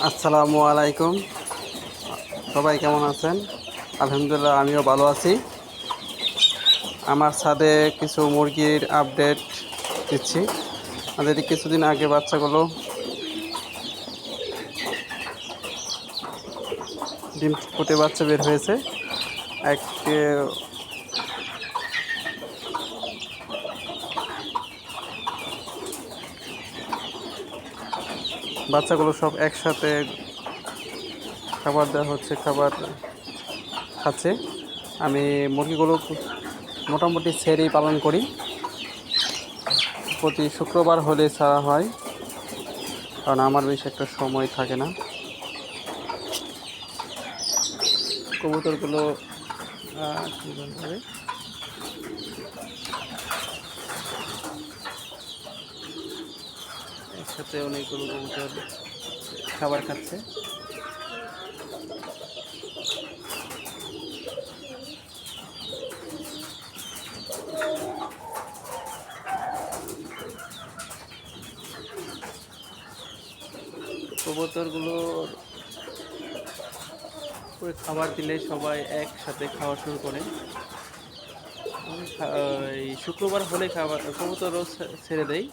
আসসালামু আলাইকুম। সবাই কেমন আছেন? আলহামদুলিল্লাহ, আমিও ভালো আছি। আমার ছাদে কিছু মুরগির আপডেট দিচ্ছি। আমাদের কিছুদিন আগে বাচ্চাগুলো ডিম ফুটে বাচ্চা বের হয়েছে। একটি বাচ্চাগুলো সব একসাথে খাবার দেওয়া হচ্ছে, খাবার খাচ্ছে। আমি মুরগিগুলো মোটামুটি ছেড়েই পালন করি। প্রতি শুক্রবার হলে ছাড়া হয়, কারণ আমার বেশি একটা সময় থাকে না। কবুতরগুলো সুন্দরভাবে একসাথে অনেকগুলো কবুতর খাবার খাচ্ছে। কবুতরগুলো খাবার দিলে সবাই একসাথে খাওয়া শুরু করে। এই শুক্রবার হলে খাবার কবুতরও ছেড়ে দেয়।